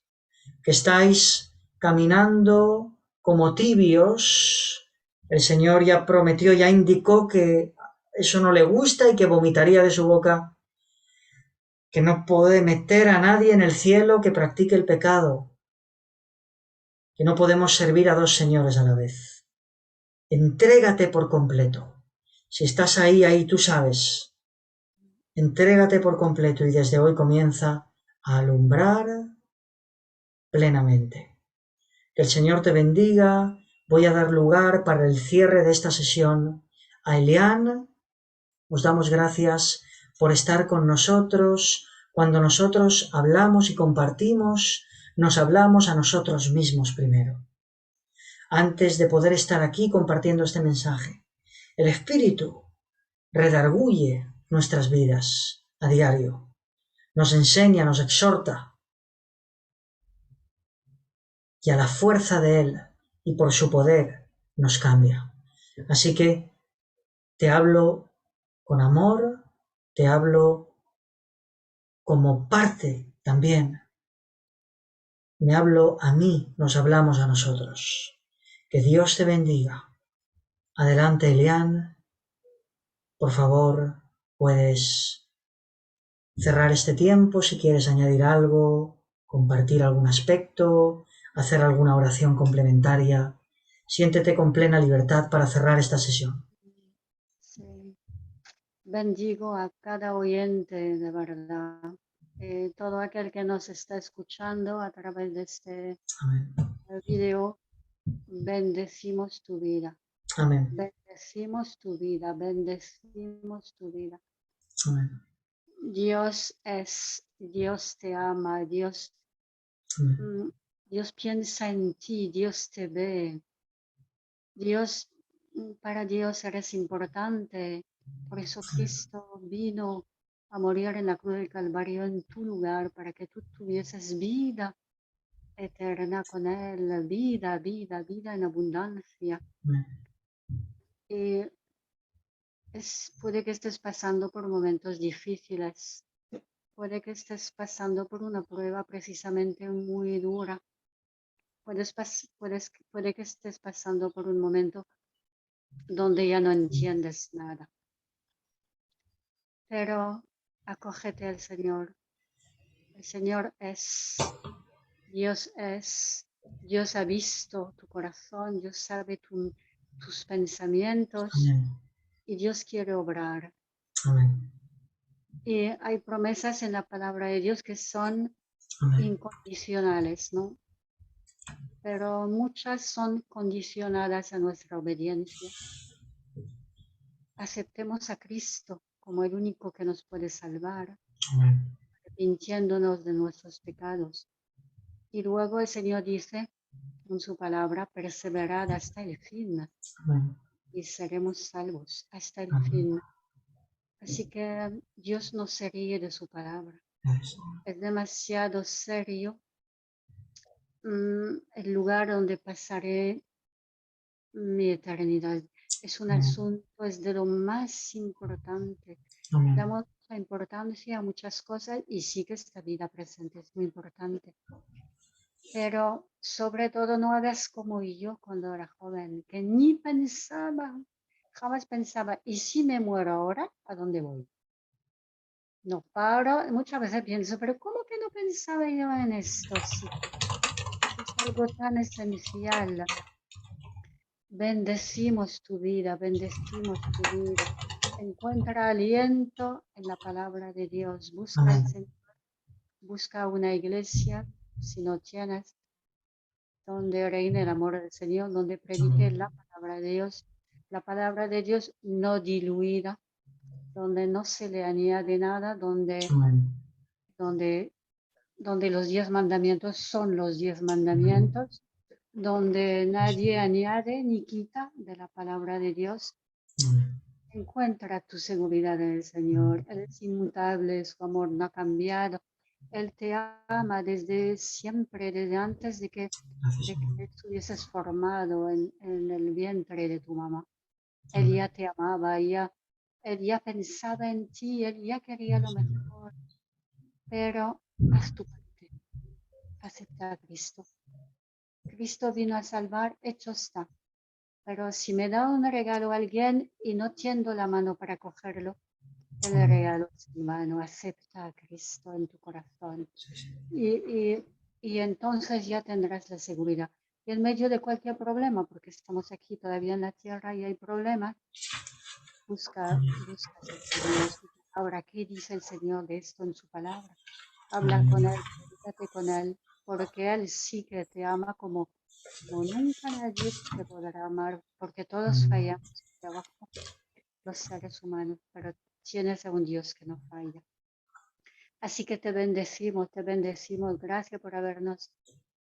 Speaker 1: que estáis caminando como tibios. El Señor ya prometió, ya indicó que eso no le gusta y que vomitaría de su boca, que no puede meter a nadie en el cielo que practique el pecado, que no podemos servir a dos señores a la vez. Entrégate por completo. Si estás ahí tú sabes. Entrégate por completo y desde hoy comienza a alumbrar plenamente. Que el Señor te bendiga. Voy a dar lugar para el cierre de esta sesión a Elian. Os damos gracias por estar con nosotros. Cuando nosotros hablamos y compartimos, nos hablamos a nosotros mismos primero, antes de poder estar aquí compartiendo este mensaje. El Espíritu redarguye nuestras vidas a diario, nos enseña, nos exhorta, y a la fuerza de Él y por su poder nos cambia. Así que te hablo con amor, te hablo como parte también. Me hablo a mí, nos hablamos a nosotros. Que Dios te bendiga. Adelante, Elian. Por favor, puedes cerrar este tiempo si quieres añadir algo, compartir algún aspecto, hacer alguna oración complementaria. Siéntete con plena libertad para cerrar esta sesión.
Speaker 2: Sí. Bendigo a cada oyente de verdad. Todo aquel que nos está escuchando a través de este
Speaker 1: Amén.
Speaker 2: video, bendecimos tu vida.
Speaker 1: Amén.
Speaker 2: Bendecimos tu vida, bendecimos tu vida.
Speaker 1: Amén.
Speaker 2: Dios te ama, Dios piensa en ti, Dios te ve. Para Dios eres importante. Por eso Cristo vino a morir en la cruz del Calvario en tu lugar, para que tú tuvieses vida eterna con Él, vida en abundancia. Y puede que estés pasando por momentos difíciles, puede que estés pasando por una prueba precisamente muy dura, puede que estés pasando por un momento donde ya no entiendes nada. Pero acógete al Señor. El Señor Dios ha visto tu corazón, Dios sabe tus pensamientos
Speaker 1: Amén.
Speaker 2: y Dios quiere obrar.
Speaker 1: Amén.
Speaker 2: Y hay promesas en la palabra de Dios que son
Speaker 1: Amén.
Speaker 2: incondicionales, ¿no? Pero muchas son condicionadas a nuestra obediencia. Aceptemos a Cristo como el único que nos puede salvar,
Speaker 1: Amén.
Speaker 2: arrepintiéndonos de nuestros pecados. Y luego el Señor dice en su palabra, perseverad hasta el fin
Speaker 1: Amén.
Speaker 2: y seremos salvos hasta el
Speaker 1: Amén.
Speaker 2: fin. Así que Dios no se ríe de su palabra.
Speaker 1: Yes.
Speaker 2: Es demasiado serio el lugar donde pasaré mi eternidad. Es un asunto, es de lo más importante.
Speaker 1: Amén.
Speaker 2: Damos mucha importancia a muchas cosas y sí que esta vida presente es muy importante. Pero sobre todo no hagas como yo cuando era joven, que ni pensaba, jamás pensaba, ¿y si me muero ahora? ¿A dónde voy? No paro, muchas veces pienso, pero ¿cómo que no pensaba yo en esto? Sí, es algo tan esencial. Bendecimos tu vida, bendecimos tu vida. Encuentra aliento en la palabra de Dios. Busca al
Speaker 1: Amén.
Speaker 2: Señor, busca una iglesia, si no tienes, donde reine el amor del Señor, donde predique
Speaker 1: Amén.
Speaker 2: la palabra de Dios no diluida, donde no se le añade nada, donde,
Speaker 1: Amén.
Speaker 2: donde, donde los 10 mandamientos son los 10 mandamientos, donde nadie añade ni quita de la palabra de Dios.
Speaker 1: Amén.
Speaker 2: Encuentra tu seguridad en el Señor. Él es inmutable, su amor no ha cambiado. Él te ama desde siempre, desde antes de que
Speaker 1: Gracias, Señor.
Speaker 2: estuvieses formado en el vientre de tu mamá. Él
Speaker 1: Amén.
Speaker 2: ya te amaba, él ya pensaba en ti, él ya quería lo
Speaker 1: Gracias, Señor.
Speaker 2: mejor. Pero haz tu parte, acepta a Cristo. Cristo vino a salvar, hecho está. Pero si me da un regalo a alguien y no tiendo la mano para cogerlo, el
Speaker 1: Amén.
Speaker 2: regalo es en vano. Acepta a Cristo en tu corazón.
Speaker 1: Sí, sí.
Speaker 2: Y entonces ya tendrás la seguridad. Y en medio de cualquier problema, porque estamos aquí todavía en la tierra y hay problemas, busca al Señor. Ahora, ¿qué dice el Señor de esto en su palabra? Habla
Speaker 1: Amén.
Speaker 2: con Él, comunícate con Él, porque Él sí que te ama como nunca nadie te podrá amar, porque todos
Speaker 1: Amén.
Speaker 2: fallamos debajo los seres humanos, pero tienes a un Dios que no falla. Así que te bendecimos, te bendecimos. Gracias por habernos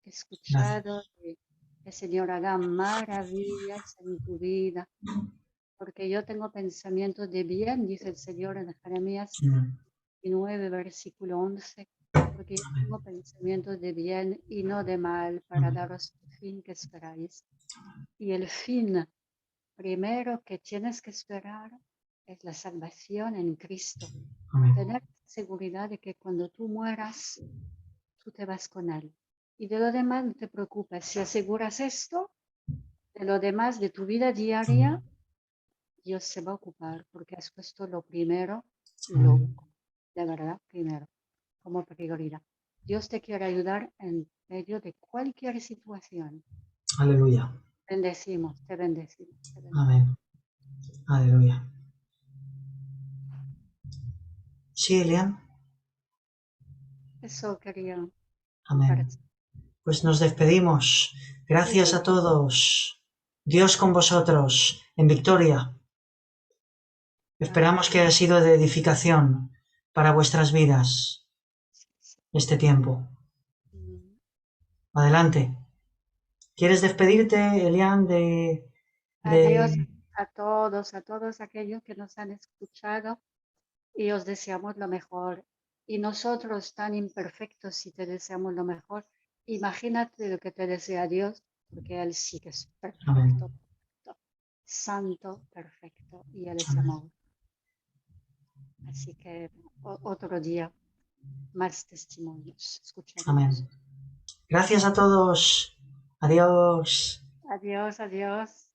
Speaker 2: escuchado.
Speaker 1: Gracias.
Speaker 2: El Señor haga maravillas en tu vida, porque yo tengo pensamientos de bien, dice el Señor en Jeremías
Speaker 1: Amén.
Speaker 2: 9, versículo 11, porque yo tengo pensamientos de bien y no de mal para
Speaker 1: Amén.
Speaker 2: daros el fin que esperáis. Y el fin primero que tienes que esperar es la salvación en Cristo.
Speaker 1: Amén.
Speaker 2: Tener seguridad de que cuando tú mueras, tú te vas con Él. Y de lo demás no te preocupes. Si aseguras esto, De lo demás, de tu vida diaria, Dios se va a ocupar porque has puesto lo primero, de verdad, primero, como prioridad. Dios te quiere ayudar en medio de cualquier situación.
Speaker 1: Aleluya.
Speaker 2: Bendecimos, te bendecimos, te bendecimos.
Speaker 1: Amén. Aleluya. Sí, Elian.
Speaker 2: Eso quería
Speaker 1: Amén.
Speaker 2: compartir.
Speaker 1: Pues nos despedimos. Gracias a todos. Dios con vosotros, en victoria. Esperamos que haya sido de edificación para vuestras vidas este tiempo. Adelante. ¿Quieres despedirte, Elian,
Speaker 2: Adiós a todos aquellos que nos han escuchado y os deseamos lo mejor. Y nosotros tan imperfectos, si te deseamos lo mejor, imagínate lo que te desea Dios, porque Él sí que es perfecto,
Speaker 1: Amén.
Speaker 2: perfecto, santo, perfecto, y Él es
Speaker 1: Amén.
Speaker 2: amor. Así que otro día, más testimonios, escucharemos.
Speaker 1: Amén. Gracias a todos. Adiós.
Speaker 2: Adiós, adiós.